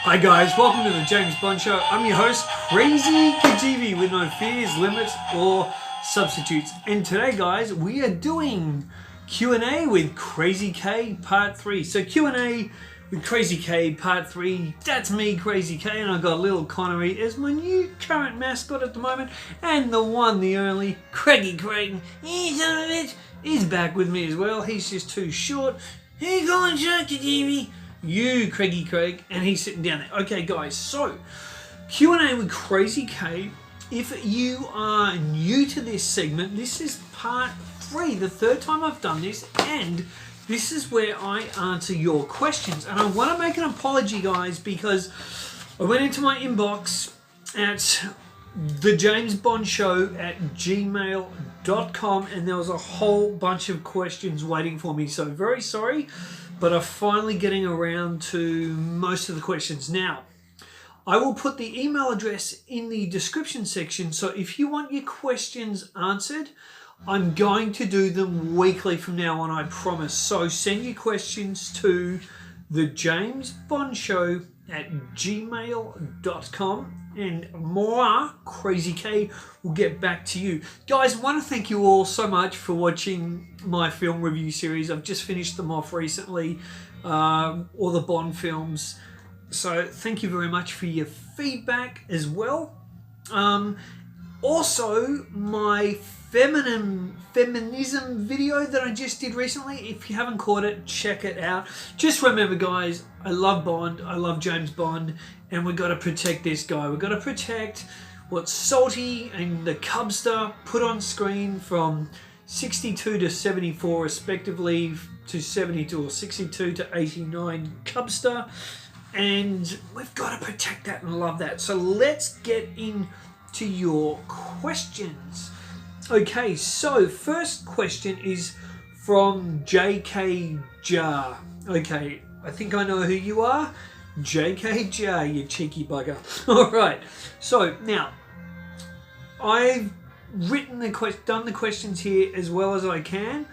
Hi guys, welcome to the James Bond Show. I'm your host, Krazy Kajeevie, with no fears, limits, or substitutes. And today, guys, we are doing Q&A with Krazy K Part 3. So Q&A with Krazy K Part 3. That's me, Krazy K, and I've got little Connery as my new current mascot at the moment. And the one, the only, Krazy Craig, is back with me as well. He's just too short. Hey, go on, Kajeevie. You, Krazy Craig, and he's sitting down there. Okay, guys, so Q&A with Krazy K. If you are new to this segment, this is part 3, the third time I've done this, and this is where I answer your questions. And I want to make an apology, guys, because I went into my inbox at thejamesbondshow@gmail.com, and there was a whole bunch of questions waiting for me. So very sorry. But I'm finally getting around to most of the questions. Now, I will put the email address in the description section. So if you want your questions answered, I'm going to do them weekly from now on, I promise. So send your questions to thejamesbondshow@gmail.com. And more, Krazy K will get back to you. Guys, I want to thank you all so much for watching my film review series. I've just finished them off recently, all the Bond films. So thank you very much for your feedback as well. Also, my feminism video that I just did recently, if you haven't caught it, check it out. Just remember, guys, I love Bond, I love James Bond, and we've got to protect this guy. We've got to protect what Salty and the Cubster put on screen from 62 to 74 respectively, to 72 or 62 to 89 Cubster, and we've got to protect that and love that. So let's get into your questions. Okay, so first question is from JK Jar. Okay, I think I know who you are. JK Jar, you cheeky bugger. Alright, so now, I've written done the questions here as well as I can,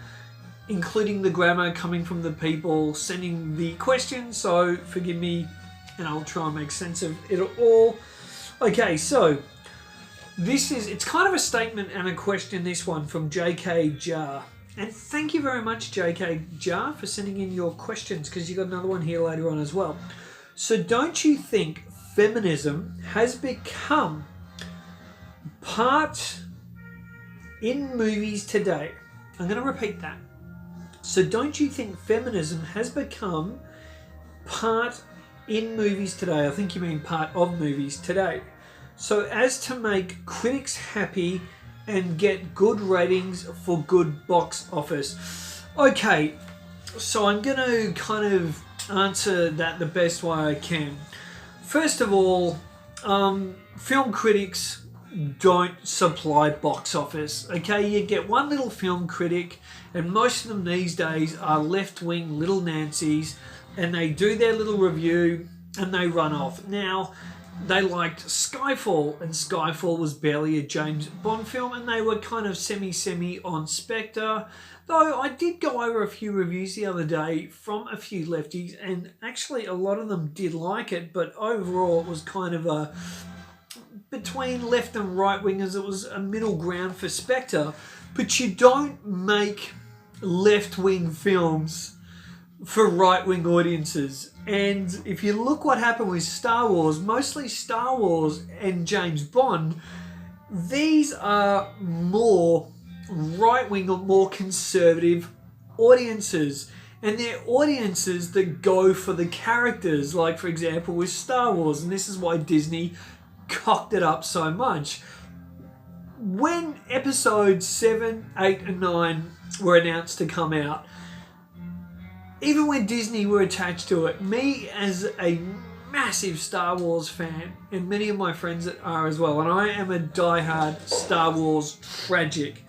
including the grammar coming from the people sending the questions, so forgive me and I'll try and make sense of it all. Okay, so it's kind of a statement and a question, this one, from JK Jar. And thank you very much, JK Jar, for sending in your questions, because you got another one here later on as well. So don't you think feminism has become part in movies today? I'm going to repeat that. So don't you think feminism has become part in movies today? I think you mean part of movies today. So as to make critics happy and get good ratings for good box office. Okay, so I'm going to kind of answer that the best way I can. First of all, film critics don't supply box office. Okay, you get one little film critic, and most of them these days are left-wing little Nancy's, and they do their little review and they run off. Now, they liked Skyfall, and Skyfall was barely a James Bond film, and they were kind of semi on Spectre. Though I did go over a few reviews the other day from a few lefties, and actually a lot of them did like it, but overall it was kind of a between left and right wingers. It was a middle ground for Spectre. But you don't make left-wing films for right-wing audiences. And if you look what happened with Star Wars, mostly Star Wars and James Bond, these are more right-wing or more conservative audiences. And they're audiences that go for the characters, like for example with Star Wars, and this is why Disney cocked it up so much. When episodes 7, 8 and 9 were announced to come out, even when Disney were attached to it, me as a massive Star Wars fan, and many of my friends that are as well, and I am a diehard Star Wars tragic.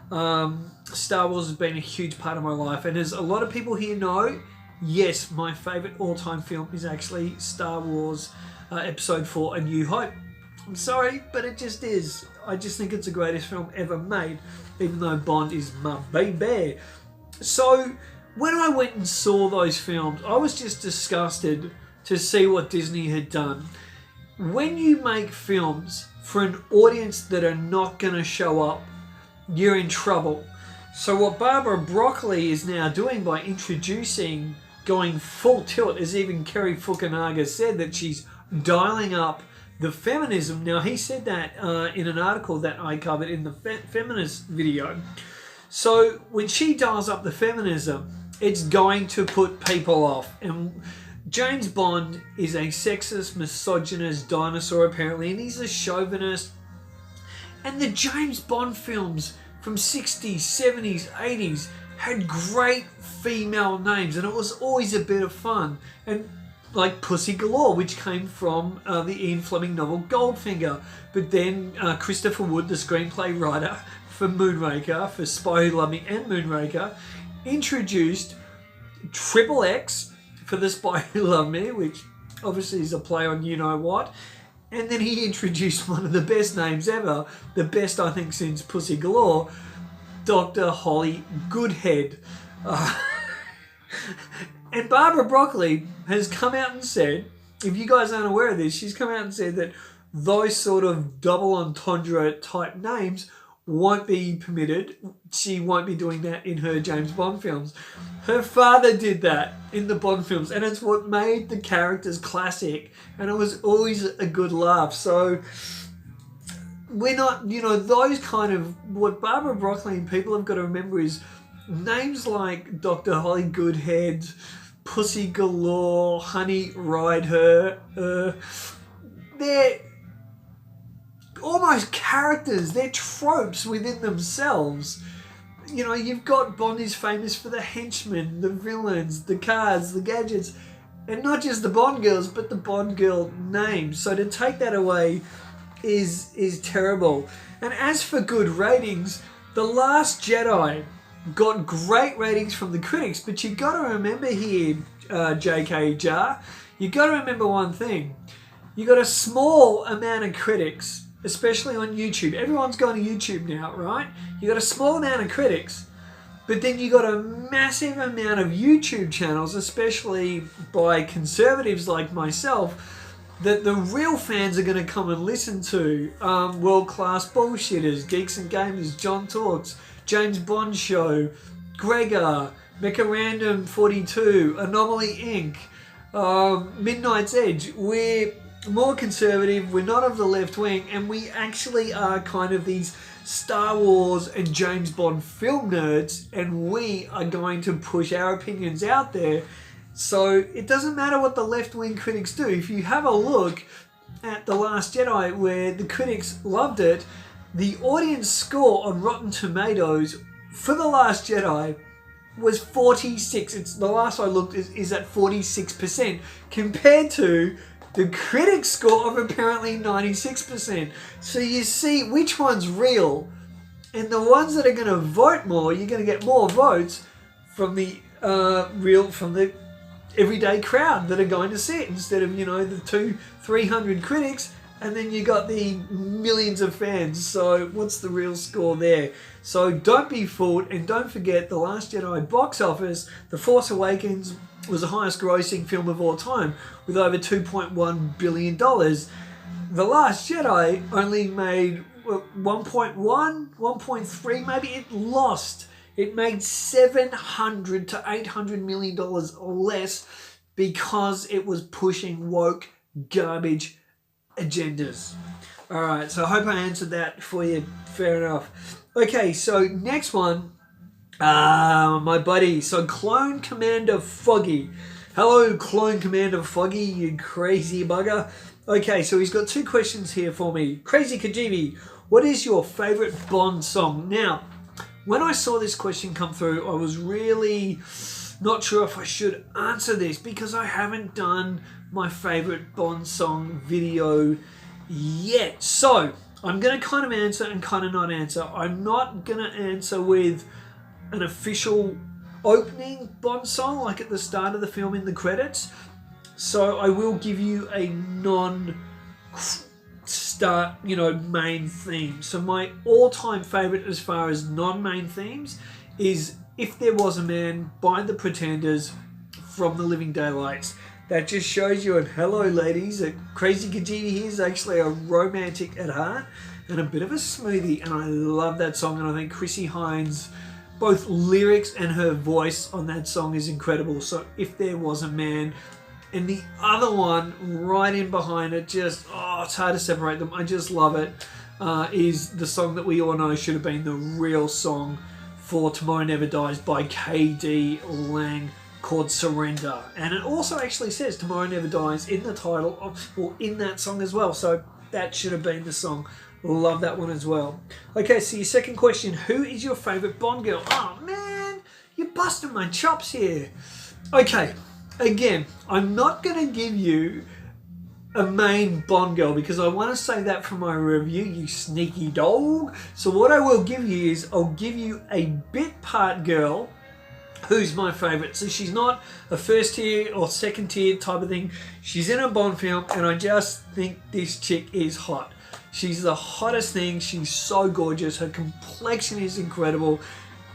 Star Wars has been a huge part of my life, and as a lot of people here know, yes, my favourite all-time film is actually Star Wars Episode 4, A New Hope. I'm sorry, but it just is. I just think it's the greatest film ever made, even though Bond is my baby. So when I went and saw those films, I was just disgusted to see what Disney had done. When you make films for an audience that are not going to show up, you're in trouble. So what Barbara Broccoli is now doing by introducing, going full tilt, as even Kerry Fukunaga said, that she's dialing up the feminism. Now, he said that in an article that I covered in the feminist video. So when she dials up the feminism, it's going to put people off. And James Bond is a sexist, misogynist dinosaur, apparently, and he's a chauvinist. And the James Bond films from 60s, 70s, 80s had great female names, and it was always a bit of fun. And like Pussy Galore, which came from the Ian Fleming novel Goldfinger. But then Christopher Wood, the screenplay writer for Moonraker, for Spy Who Loved Me and Moonraker, introduced Triple X for The Spy Who Loved Me, which obviously is a play on you-know-what. And then he introduced one of the best names ever, the best I think since Pussy Galore, Dr. Holly Goodhead. And Barbara Broccoli has come out and said, if you guys aren't aware of this, she's come out and said that those sort of double entendre type names won't be permitted. She won't be doing that in her James Bond films. Her father did that in the Bond films, and it's what made the characters classic, and it was always a good laugh. So we're not, those kind of, what Barbara Broccoli and people have got to remember is names like Dr. Holly Goodhead, Pussy Galore, Honey Ride Her, they're almost characters, they're tropes within themselves. You've got Bond is famous for the henchmen, the villains, the cars, the gadgets, and not just the Bond girls, but the Bond girl names. So to take that away is terrible. And as for good ratings, The Last Jedi got great ratings from the critics, but you got to remember here, J.K. Jar, you got to remember one thing. You got a small amount of critics, especially on YouTube. Everyone's going to YouTube now, right? You got a small amount of critics, but then you got a massive amount of YouTube channels, especially by conservatives like myself, that the real fans are going to come and listen to. World-class bullshitters, Geeks and Gamers, John Talks, James Bond Show, Gregor, Mecha Random 42, Anomaly Inc., Midnight's Edge. We're more conservative, we're not of the left wing, and we actually are kind of these Star Wars and James Bond film nerds, and we are going to push our opinions out there. So it doesn't matter what the left wing critics do. If you have a look at The Last Jedi, where the critics loved it, the audience score on Rotten Tomatoes for The Last Jedi was 46. It's the last I looked is at 46%, compared to the critic score of apparently 96%. So you see which one's real, and the ones that are going to vote more, you're going to get more votes from the from the everyday crowd that are going to see it, instead of, the 200-300 critics, and then you got the millions of fans. So what's the real score there? So don't be fooled, and don't forget, The Last Jedi box office, The Force Awakens was the highest grossing film of all time with over $2.1 billion. The Last Jedi only made 1.1, 1.3, maybe. It lost. It made $700 to $800 million less because it was pushing woke garbage agendas. All right, so I hope I answered that for you. Fair enough. Okay, so next one. My buddy. So Clone Commander Foggy. Hello, Clone Commander Foggy, you crazy bugger. Okay, so he's got two questions here for me. Krazy Kajeevie, what is your favourite Bond song? Now, when I saw this question come through, I was really not sure if I should answer this, because I haven't done my favourite Bond song video yet. So I'm going to kind of answer and kind of not answer. I'm not going to answer with an official opening Bond song like at the start of the film in the credits. So I will give you a non-start, main theme. So my all-time favourite as far as non-main themes is If There Was a Man by The Pretenders from The Living Daylights. that just shows you, and hello ladies, that Krazy Kajeevie is actually a romantic at heart and a bit of a smoothie, and I love that song, and I think Chrissy Hines, both lyrics and her voice on that song is incredible. So If There Was a Man, and the other one right in behind it, just, oh, it's hard to separate them, I just love it, is the song that we all know should have been the real song for Tomorrow Never Dies by KD Lang, called Surrender. And it also actually says Tomorrow Never Dies in the title, or in that song as well, so that should have been the song. Love that one as well. Okay, so your second question, who is your favourite Bond girl? Oh man, you're busting my chops here. Okay, again, I'm not going to give you a main Bond girl because I want to say that for my review, you sneaky dog. So what I will give you is, I'll give you a bit part girl who's my favourite. So she's not a first tier or second tier type of thing. She's in a Bond film, and I just think this chick is hot. She's the hottest thing. She's so gorgeous. Her complexion is incredible,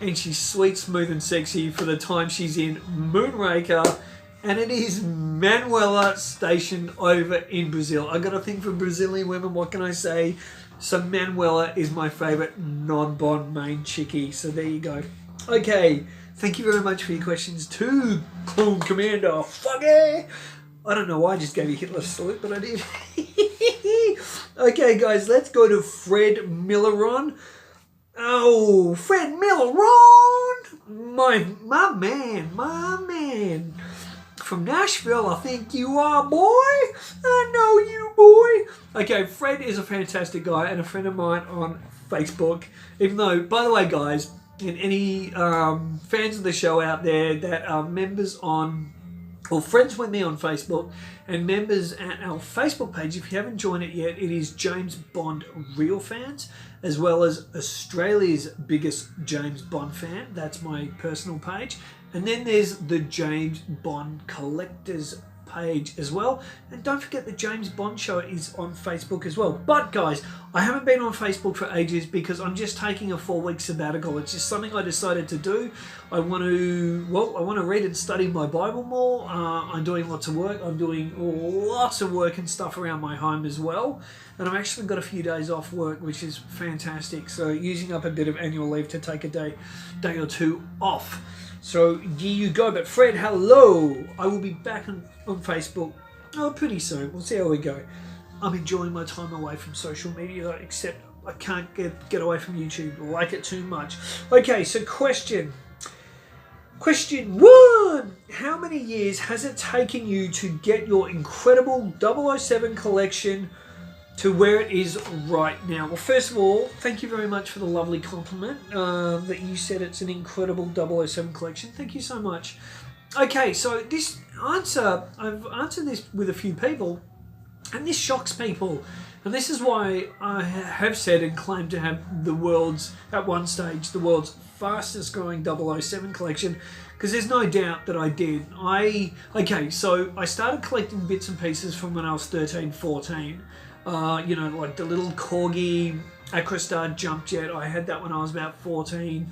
and she's sweet, smooth, and sexy for the time she's in Moonraker. And it is Manuela, stationed over in Brazil. I got a thing for Brazilian women. What can I say? So Manuela is my favourite non-Bond main chickie. So there you go. Okay. Thank you very much for your questions too, Clone Commander. Fuck it! I don't know why I just gave you Hitler's salute, but I did. Okay, guys, let's go to Fred Milleron. Oh, Fred Milleron! My man. From Nashville, I think you are, boy. I know you, boy. Okay, Fred is a fantastic guy and a friend of mine on Facebook. Even though, by the way, guys, and any fans of the show out there that are members on, or friends with me on Facebook, and members at our Facebook page, if you haven't joined it yet, it is James Bond Real Fans, as well as Australia's biggest James Bond fan. That's my personal page. And then there's the James Bond Collectors page as well. And don't forget the James Bond Show is on Facebook as well. But guys, I haven't been on Facebook for ages because I'm just taking a 4-week sabbatical. It's just something I decided to do. I want to read and study my Bible more. I'm doing lots of work. I'm doing lots of work and stuff around my home as well. And I've actually got a few days off work, which is fantastic. So using up a bit of annual leave to take a day or two off. So here you go. But Fred, hello. I will be back on Facebook pretty soon. We'll see how we go. I'm enjoying my time away from social media, except I can't get away from YouTube. I like it too much. Okay, so question 1. How many years has it taken you to get your incredible 007 collection to where it is right now? Well, first of all, thank you very much for the lovely compliment that you said it's an incredible 007 collection. Thank you so much. Okay, so this answer, I've answered this with a few people, and this shocks people. And this is why I have said and claimed to have at one stage, the world's fastest growing 007 collection, because there's no doubt that I did. So I started collecting bits and pieces from when I was 13, 14. Like the little Corgi Acrostar jump jet. I had that when I was about 14.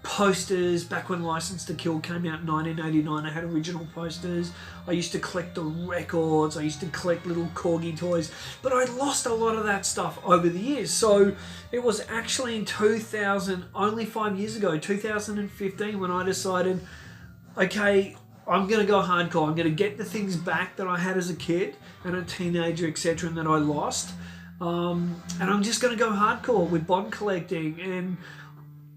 Posters, back when License to Kill came out in 1989, I had original posters. I used to collect the records. I used to collect little Corgi toys. But I lost a lot of that stuff over the years. So it was actually in 2000, only 5 years ago, 2015, when I decided, okay, I'm going to go hardcore. I'm going to get the things back that I had as a kid and a teenager, etc., and that I lost. And I'm just going to go hardcore with Bond collecting. And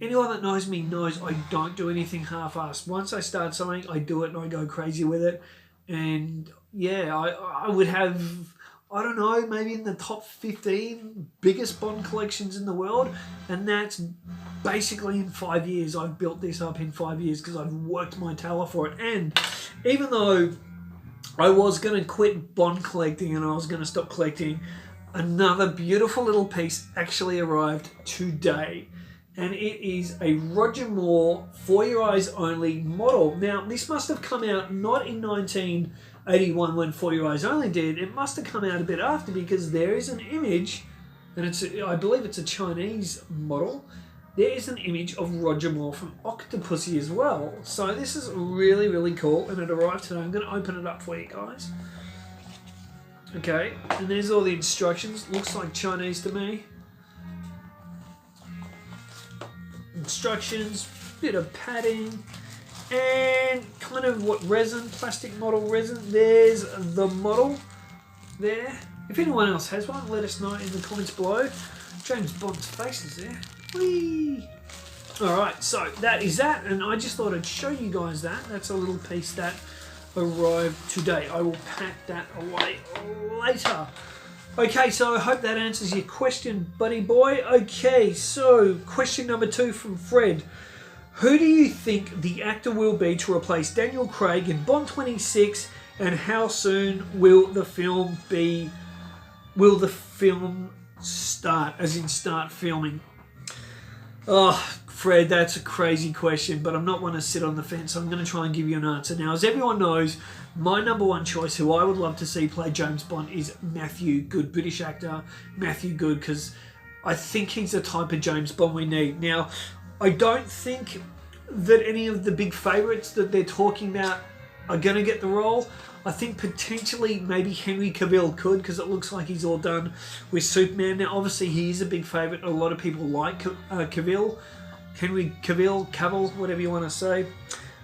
anyone that knows me knows I don't do anything half-assed. Once I start something, I do it and I go crazy with it. And yeah, I would have, I don't know, maybe in the top 15 biggest Bond collections in the world. And that's basically in 5 years. I've built this up in 5 years because I've worked my tail off for it. And even though I was going to quit Bond collecting and I was going to stop collecting, another beautiful little piece actually arrived today. And it is a Roger Moore For Your Eyes Only model. Now, this must have come out not in 1981 when For Your Eyes Only did. It must have come out a bit after, because there is an image, and I believe it's a Chinese model, there is an image of Roger Moore from Octopussy as well. So this is really, really cool, and it arrived today. I'm going to open it up for you guys. Okay, and there's all the instructions. Looks like Chinese to me. Instructions, bit of padding, and kind of what resin, plastic model resin. There's the model there. If anyone else has one, let us know in the comments below. James Bond's face is there. Whee! Alright, so that is that, and I just thought I'd show you guys that. That's a little piece that arrived today. I will pack that away later. Okay, so I hope that answers your question, buddy boy. Okay, so question number 2 from Fred. Who do you think the actor will be to replace Daniel Craig in Bond 26, and how soon will the film be? Will the film start, as in start filming? Oh, Fred, that's a crazy question, but I'm not one to sit on the fence. I'm going to try and give you an answer. Now, as everyone knows, my number one choice, who I would love to see play James Bond, is Matthew Good, British actor Matthew Good, because I think he's the type of James Bond we need. Now, I don't think that any of the big favourites that they're talking about are going to get the role. I think potentially maybe Henry Cavill could, because it looks like he's all done with Superman. Now, obviously, he is a big favourite. A lot of people like Cavill. Henry Cavill, whatever you want to say.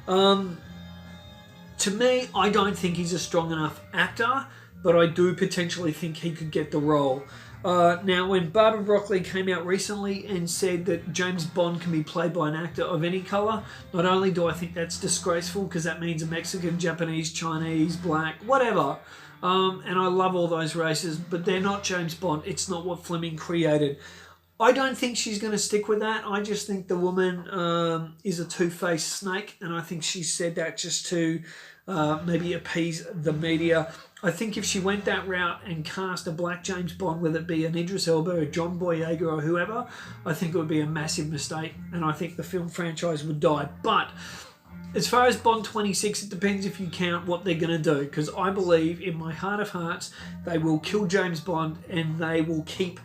To me, I don't think he's a strong enough actor, but I do potentially think he could get the role. Now, when Barbara Broccoli came out recently and said that James Bond can be played by an actor of any colour, not only do I think that's disgraceful, because that means a Mexican, Japanese, Chinese, black, whatever, and I love all those races, but they're not James Bond. It's not what Fleming created. I don't think she's going to stick with that. I just think the woman is a two-faced snake, and I think she said that just to maybe appease the media. I think if she went that route and cast a black James Bond, whether it be an Idris Elba or John Boyega or whoever, I think it would be a massive mistake, and I think the film franchise would die. But as far as Bond 26, it depends if you count what they're going to do, because I believe in my heart of hearts they will kill James Bond and they will keep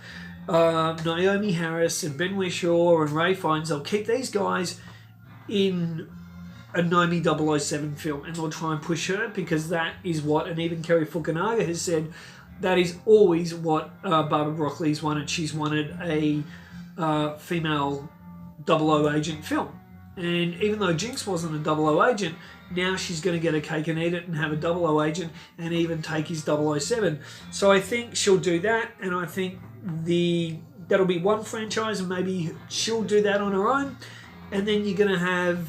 Naomi Harris and Ben Whishaw and Ray Fiennes. They'll keep these guys in a Naomi 007 film, and they'll try and push her, because that is what, and even Kerry Fukunaga has said, that is always what Barbara Broccoli's wanted. She's wanted a female 00 agent film. And even though Jinx wasn't a 00 agent, now she's going to get a cake and eat it and have a 00 agent and even take his 007. So I think she'll do that, and I think that'll be one franchise, and maybe she'll do that on her own. And then you're going to have,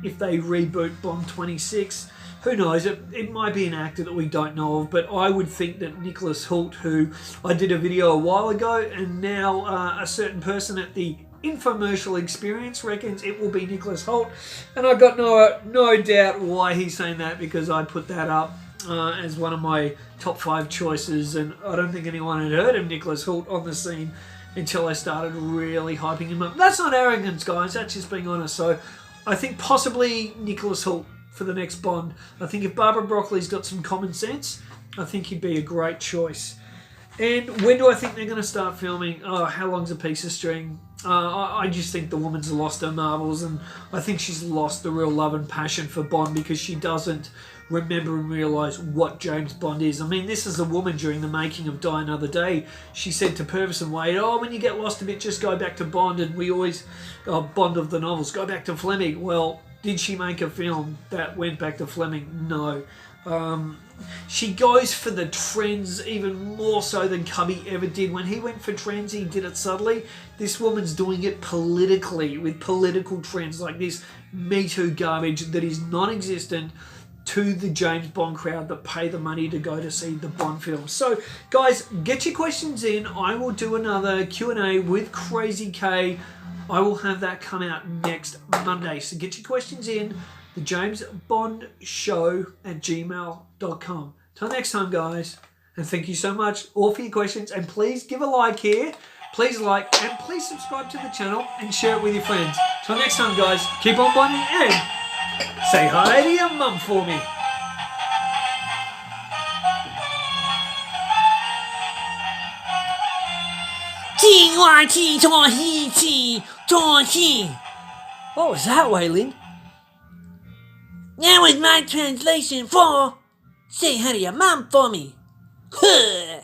if they reboot Bond 26, who knows, it might be an actor that we don't know of, but I would think that Nicholas Hoult, who I did a video a while ago, and now a certain person at the Infomercial Experience reckons it will be Nicholas Hoult, and I've got no doubt why he's saying that, because I put that up as one of my top 5 choices, and I don't think anyone had heard of Nicholas Hoult on the scene until I started really hyping him up. That's not arrogance, guys. That's just being honest. So I think possibly Nicholas Hoult for the next Bond. I think if Barbara Broccoli's got some common sense, I think he'd be a great choice. And when do I think they're going to start filming? Oh, how long's a piece of string? I just think the woman's lost her marbles, and I think she's lost the real love and passion for Bond, because she doesn't remember and realise what James Bond is. I mean, this is a woman during the making of Die Another Day. She said to Purvis and Wade, oh, when you get lost a bit, just go back to Bond, and we always, Bond of the novels, go back to Fleming. Well, did she make a film that went back to Fleming? No. She goes for the trends even more so than Cubby ever did. When he went for trends, he did it subtly. This woman's doing it politically, with political trends like this Me Too garbage that is non-existent to the James Bond crowd that pay the money to go to see the Bond film. So, guys, get your questions in. I will do another Q&A with Krazy K. I will have that come out next Monday. So get your questions in. The James Bond Show at gmail.com. Till next time, guys. And thank you so much all for your questions. And please give a like here. Please like and please subscribe to the channel and share it with your friends. Till next time, guys. Keep on bonding and say hi to your mum for me. 今晚起床一起 Torchy! What was that, Waylin? That was my translation for say hi to your mom for me. Huh.